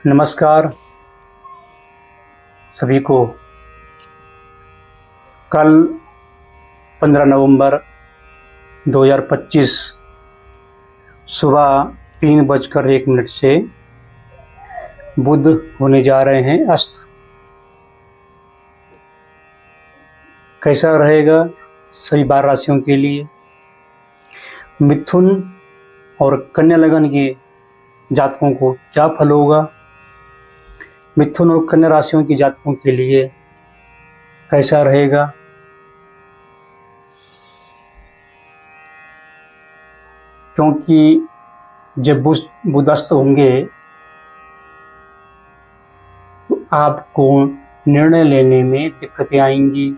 नमस्कार सभी को। कल 15 नवंबर 2025 सुबह 3:01 से बुध होने जा रहे हैं अस्त। कैसा रहेगा सभी 12 राशियों के लिए? मिथुन और कन्या लगन के जातकों को क्या फल होगा? मिथुन और कन्या राशियों के जातकों के लिए कैसा रहेगा? क्योंकि जब बुध अस्त होंगे तो आपको निर्णय लेने में दिक्कतें आएंगी।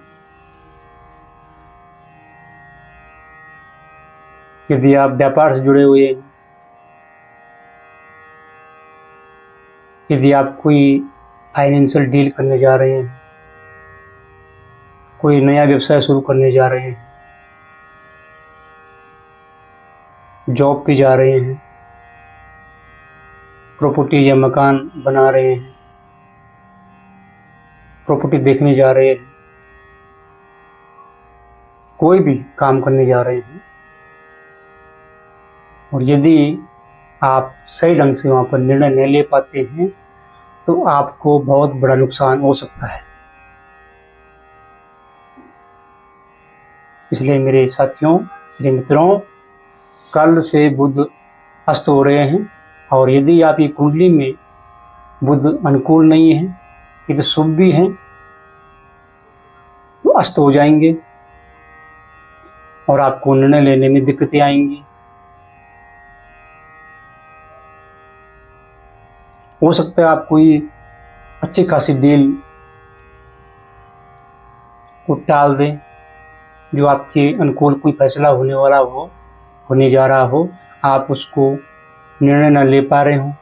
यदि आप व्यापार से जुड़े हुए हैं, यदि आप कोई फाइनेंशियल डील करने जा रहे हैं, कोई नया व्यवसाय शुरू करने जा रहे हैं, जॉब पे जा रहे हैं, प्रॉपर्टी या मकान बना रहे हैं, प्रॉपर्टी देखने जा रहे हैं, कोई भी काम करने जा रहे हैं, और यदि आप सही ढंग से वहाँ पर निर्णय नहीं ले पाते हैं तो आपको बहुत बड़ा नुकसान हो सकता है। इसलिए मेरे साथियों, मेरे मित्रों, कल से बुध अस्त हो रहे हैं, और यदि आपकी कुंडली में बुध अनुकूल नहीं है, यदि शुभ भी हैं, तो अस्त हो जाएंगे और आपको निर्णय लेने में दिक्कतें आएंगी। हो सकता है आप कोई अच्छी खासी डील को टाल दें, जो आपके अनुकूल कोई फैसला होने जा रहा हो, आप उसको निर्णय न ले पा रहे हो,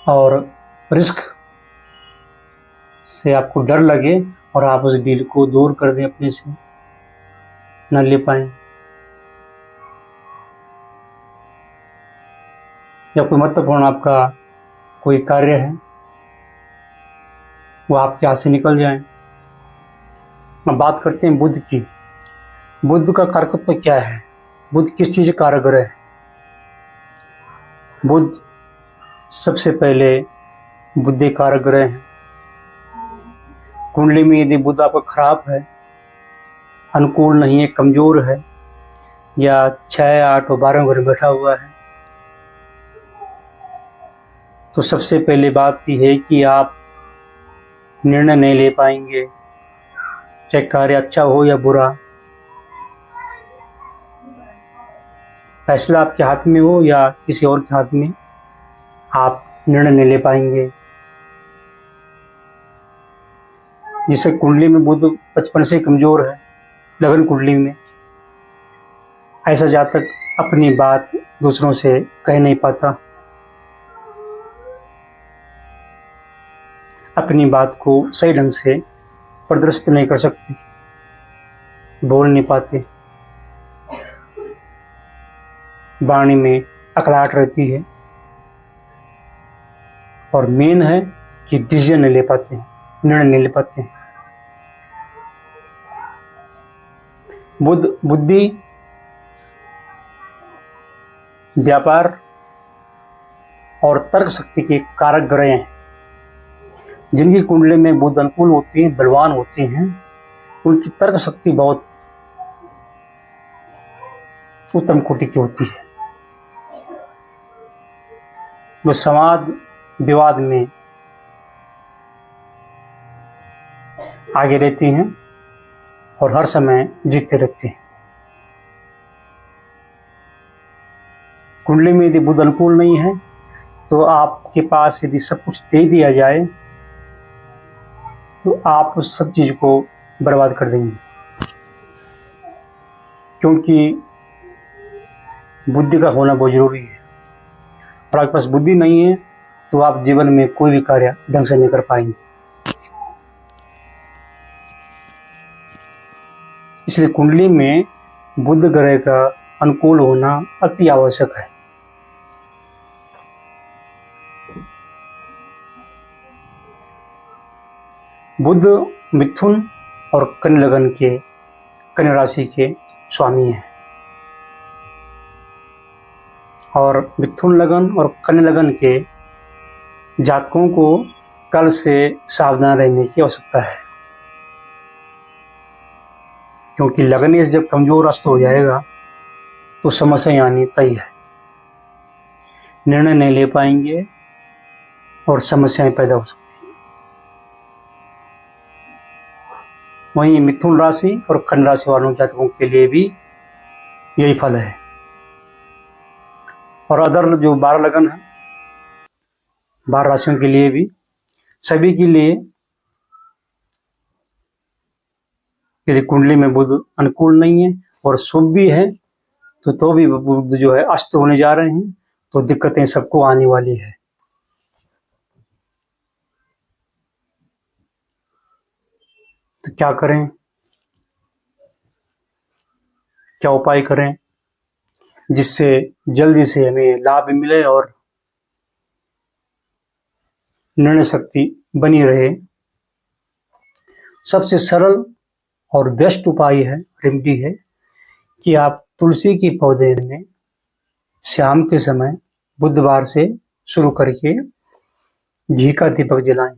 और रिस्क से आपको डर लगे और आप उस डील को दूर कर दें, अपने से न ले पाएं। या कोई महत्वपूर्ण आपका कोई कार्य है, वो आपके हाथ से निकल जाए। अब बात करते हैं बुध की। बुध का कारकत्व क्या है? बुध किस चीज का कारक ग्रह है? बुध सबसे पहले बुद्धि कारक ग्रह है। कुंडली में यदि बुध आपका खराब है, अनुकूल नहीं है, कमजोर है, या 6, 8 और 12 घर में बैठा हुआ है, तो सबसे पहले बात यह है कि आप निर्णय नहीं ले पाएंगे, चाहे कार्य अच्छा हो या बुरा। फैसला आपके हाथ में हो या किसी और के हाथ में, आप निर्णय नहीं ले पाएंगे। जिसे कुंडली में बुध बचपन से कमजोर है, लगन कुंडली में, ऐसा जातक अपनी बात दूसरों से कह नहीं पाता, अपनी बात को सही ढंग से प्रदर्शित नहीं कर सकते, बोल नहीं पाते, वाणी में अकड़ाहट रहती है, और मेन है कि डिसीजन नहीं ले पाते, निर्णय नहीं ले पाते। बुद्धि, व्यापार और तर्क शक्ति के कारक ग्रह हैं। जिनकी कुंडली में बुध अनुकूल होते हैं, बलवान होते हैं, उनकी तर्क शक्ति बहुत उत्तम कोटि की होती है। वो संवाद विवाद में आगे रहते हैं और हर समय जीतते रहते हैं। कुंडली में यदि बुध अनुकूल नहीं है तो आपके पास यदि सब कुछ दे दिया जाए तो आप उस सब चीज को बर्बाद कर देंगे, क्योंकि बुद्धि का होना बहुत जरूरी है। और आपके पास बुद्धि नहीं है तो आप जीवन में कोई भी कार्य ढंग से नहीं कर पाएंगे। इसलिए कुंडली में बुध ग्रह का अनुकूल होना अति आवश्यक है। बुध मिथुन और कन्या राशि के स्वामी हैं, और मिथुन लगन और कन्या लगन के जातकों को कल से सावधान रहने की आवश्यकता है, क्योंकि लगन जब कमजोर अस्त हो जाएगा तो समस्या आनी तय है। निर्णय नहीं ले पाएंगे और समस्याएं पैदा हो सकती हैं। वहीं मिथुन राशि और कन्या राशि वालों जातकों के लिए भी यही फल है। और अदर जो 12 लगन है, 12 राशियों के लिए भी, सभी के लिए यदि कुंडली में बुध अनुकूल नहीं है और शुभ भी है तो भी बुध जो है अस्त होने जा रहे हैं, तो दिक्कतें सबको आने वाली है। तो क्या करें, क्या उपाय करें जिससे जल्दी से हमें लाभ मिले और निर्णय शक्ति बनी रहे। सबसे सरल और बेस्ट उपाय है, रेमेडी है, कि आप तुलसी के पौधे में शाम के समय बुधवार से शुरू करके घी का दीपक जलाएं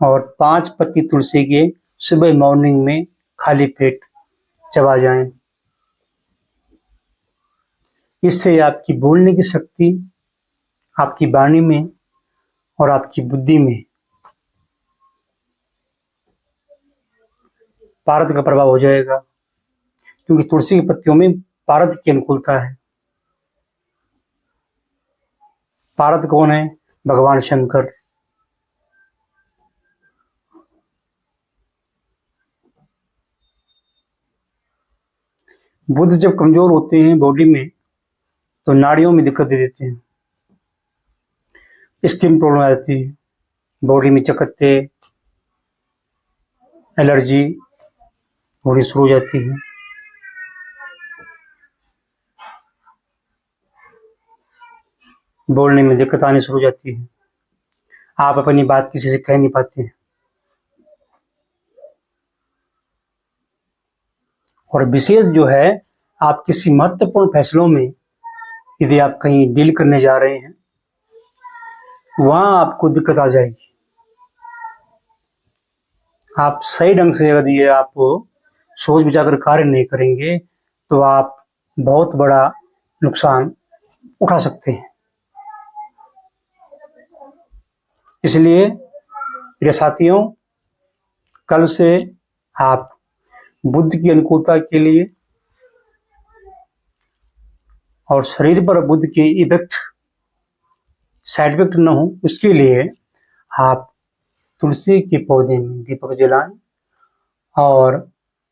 और 5 पत्ती तुलसी के सुबह मॉर्निंग में खाली पेट चबा जाएं। इससे आपकी बोलने की शक्ति, आपकी वाणी में और आपकी बुद्धि में पारद का प्रभाव हो जाएगा, क्योंकि तुलसी की पत्तियों में पारद की अनुकूलता है। पारद कौन है? भगवान शंकर। बुध जब कमजोर होते हैं बॉडी में तो नाड़ियों में दिक्कत दे देते हैं, स्किन प्रॉब्लम आ जाती है, बॉडी में चकत्ते, एलर्जी होनी शुरू हो जाती है। बोलने में दिक्कत आनी शुरू हो जाती है, आप अपनी बात किसी से कह नहीं पाते हैं। और विशेष जो है, आप किसी महत्वपूर्ण फैसलों में यदि आप कहीं डील करने जा रहे हैं, वहां आपको दिक्कत आ जाएगी। आप सही ढंग से यदि आप सोच विचार कर कार्य नहीं करेंगे तो आप बहुत बड़ा नुकसान उठा सकते हैं। इसलिए प्रिय साथियों, कल से आप बुध की अनुकूलता के लिए और शरीर पर बुध की इफेक्ट, साइड इफेक्ट न हो, उसके लिए आप तुलसी के पौधे में दीपक जलाएं और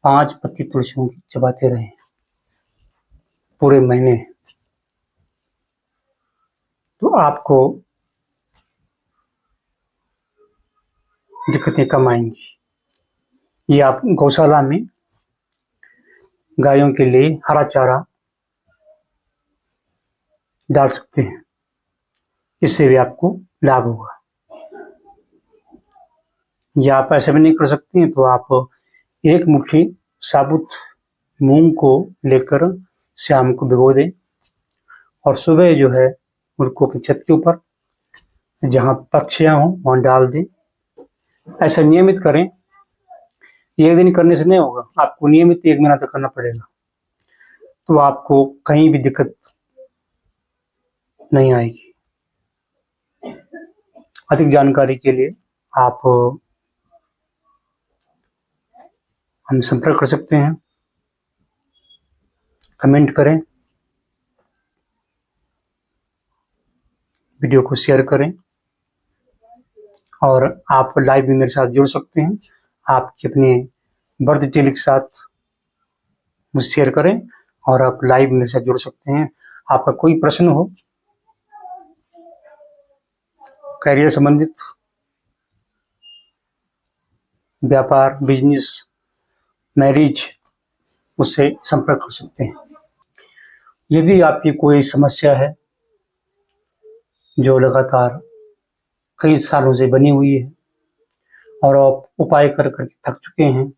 5 पत्ती तुलसियों की चबाते रहें पूरे महीने, तो आपको दिक्कतें कम आएंगी। ये आप गौशाला में गायों के लिए हरा चारा डाल सकते हैं, इससे भी आपको लाभ होगा। या आप ऐसा भी नहीं कर सकते हैं तो आप 1 मुट्ठी साबुत मूंग को लेकर शाम को भिगो दें और सुबह जो है उनको अपनी छत के ऊपर जहां पक्षियां हों वहां डाल दें। ऐसा नियमित करें, एक दिन करने से नहीं होगा, आपको नियमित 1 महीना तक करना पड़ेगा, तो आपको कहीं भी दिक्कत नहीं आएगी। अधिक जानकारी के लिए आप हम संपर्क कर सकते हैं, कमेंट करें, वीडियो को शेयर करें और आप लाइव भी मेरे साथ जुड़ सकते हैं। आपके अपने बर्थ डिटेल के साथ मुझे शेयर करें और आप लाइव मेरे साथ जुड़ सकते हैं। आपका कोई प्रश्न हो, करियर संबंधित, व्यापार, बिजनेस, मैरिज, उससे संपर्क कर सकते हैं। यदि आपकी कोई समस्या है जो लगातार कई सालों से बनी हुई है और आप उपाय कर कर थक चुके हैं,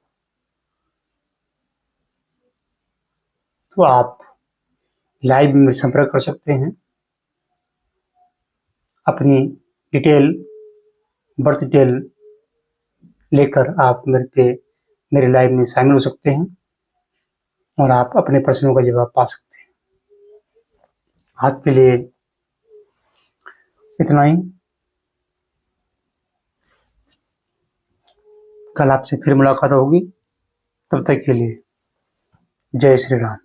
तो आप लाइव में संपर्क कर सकते हैं। अपनी डिटेल, बर्थ डिटेल लेकर आप मेरे लाइव में शामिल हो सकते हैं और आप अपने प्रश्नों का जवाब पा सकते हैं। आज के लिए इतना ही। कल आपसे फिर मुलाकात होगी। तब तक के लिए जय श्री राम।